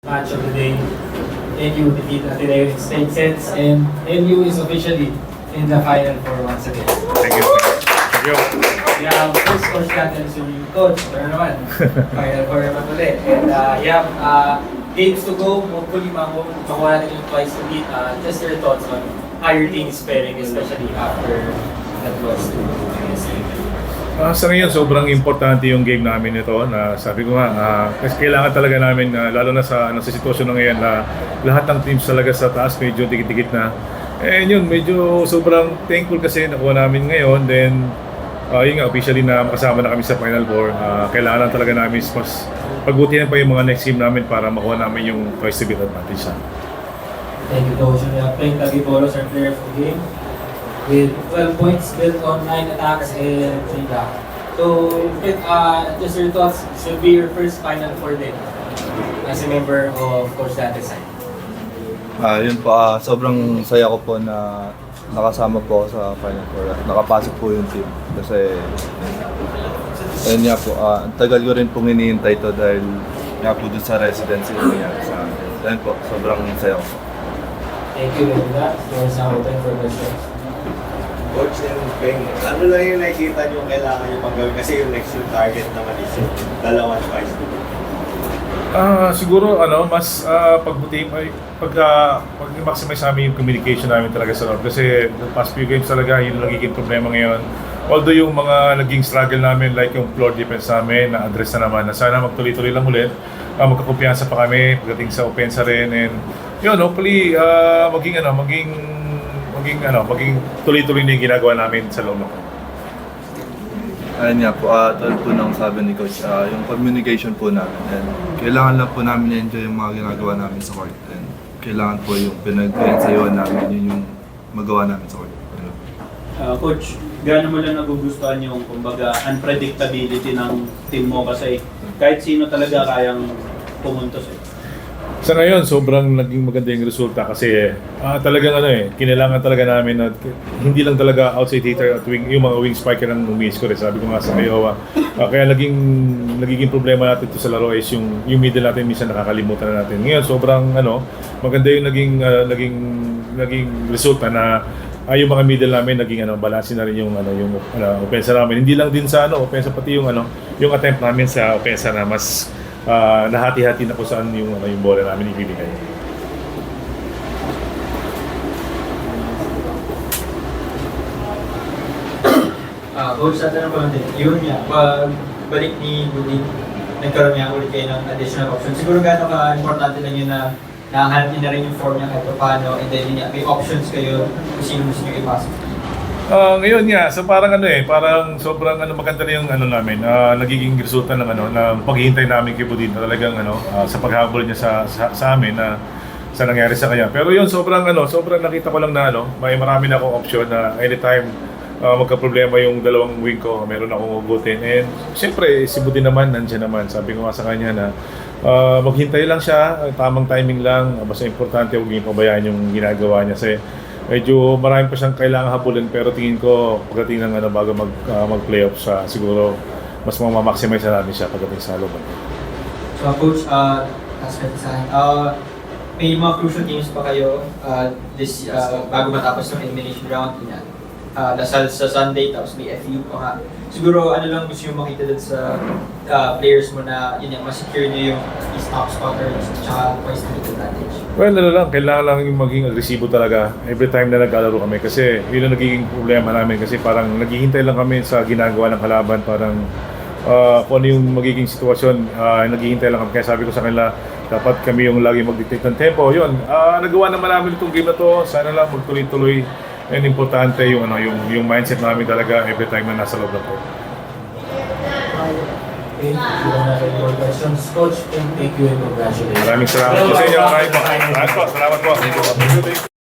Match of the day. MU defeat Ateneo in straight sets, and MU is officially in the Final Four once again. Thank you. Thank you. Yeah, first coach natin si Coach, pero naman, Final Four naman ulit. And games to go, hopefully makuha natin yung twice to beat. Just your thoughts on how your team is faring, especially after that loss to Sa ngayon, sobrang importante yung game namin nito na sabi ko nga, kasi kailangan talaga namin, lalo na sa sitwasyon na ngayon na lahat ng teams talaga sa taas medyo dikit-dikit na. And yun, medyo sobrang thankful kasi nakuha namin ngayon. Then, yun nga, officially na makasama na kami sa Final Four. Kailangan talaga namin mas pagbutihan pa yung mga next game namin para makuha namin yung twice to beat advantage. Thank you, Coach. We are playing Taguig Boros, our player of the game, with 12 points built on 9 attacks and 3 back. So, just your thoughts, should be your first Final Four din as a member of Coach Dante's side. Yun po, sobrang saya ko po na nakasama po ako sa Final Four. Nakapasok po yung team. Kasi, ayun nga po, ang tagal ko rin pong hinihintay to dahil nga po dun sa residency niya sa akin. Ayun po, sobrang saya ko. Thank you, with that. Floor is now open for questions. Coach and Peng, ano lang yung nakikita nyo kailangan nyo pang gawin? Kasi yung next yung target naman is yung dalawang twice to beat. Siguro mas pag-maximize namin yung communication namin talaga sa loob kasi the past few games talaga yun nagiging problema ngayon. Although yung mga naging struggle namin like yung floor defense namin na-address na naman na sana magtuloy-tuloy lang ulit. Magkakumpiyansa pa kami pagdating sa opensa rin and yun hopefully maging tuloy-tuloy na yung ginagawa namin sa loob. Ayun nga po, tulad po ng sabi ni Coach, yung communication po namin. And kailangan lang po namin i-enjoy yung mga ginagawa namin sa court. And kailangan po yung pinag-ensayuhan namin, yun yung magawa namin sa court. Coach, gaano mo lang nagugustuhan yung kumbaga unpredictability ng team mo kasi kahit sino talaga kayang pumuntos Sa ngayon, sobrang naging maganda yung resulta kasi talagang kinailangan talaga namin na hindi lang talaga outside hitter at yung mga wing spiker ang umiscore. Sabi ko nga sa Iowa. Kaya nagiging problema natin ito sa laro is yung middle natin minsan nakakalimutan na natin. Ngayon, sobrang maganda yung naging resulta na yung mga middle namin naging balance na rin yung opensa namin. Hindi lang din sa opensa pati yung attempt namin sa opensa na mas nahati-hati na kung saan yung bola namin ibibigay. Coach, sa tanong ko natin, yun nga, pagbalik ni Buding, nagkaroon niya ulit kayo ng additional options. Siguro gano'n ka-importante lang yun na nakahanap niyo na rin yung form niya kahit paano, and then may options kayo kung sino gusto niyo ipasok. Ngayon nga, so parang parang sobrang maganda na yung namin, nagiging resulta ng ng paghihintay namin kay Budin talagang sa paghabol niya sa amin na sa nangyari sa kanya. Pero yun sobrang nakita ko lang na may marami na akong option na anytime magka-problema yung dalawang wing ko, meron akong ugutin. And siyempre si Budin naman nandiyan naman. Sabi ko nga sa kanya na maghintay lang siya, tamang timing lang, basta importante huwag niyo pabayaan yung ginagawa niya kasi medyo marami pa siyang kailangan habulin pero tingin ko pagdating ng bago mag-playoff siya siguro mas mamaximize namin siya pagdating sa loob. So Coach, last question sa akin. May mga crucial games pa kayo bago matapos ng elimination round niya. Lasal sa Sunday tapos may FU pa nga. Siguro lang gusto nyo makita dun sa players mo na yun yung ma-secure nyo yung top spotters at twice to beat advantage. Well, kailangan lang yung maging agresibo talaga every time na naglalaro kami kasi yun ang nagiging problema namin kasi parang naghihintay lang kami sa ginagawa ng kalaban parang kung ano yung magiging sitwasyon, naghihintay lang kami kaya sabi ko sa kanila dapat kami yung lagi mag-dictate ng tempo. Yun, nagawa naman namin itong game na to, sana lang magtuloy-tuloy and importante yung mindset namin talaga every time na nasa loob ng court. Okay, more questions. Coach, thank you and congratulations. Maraming salamat po sa inyo. Salamat po. Salamat po.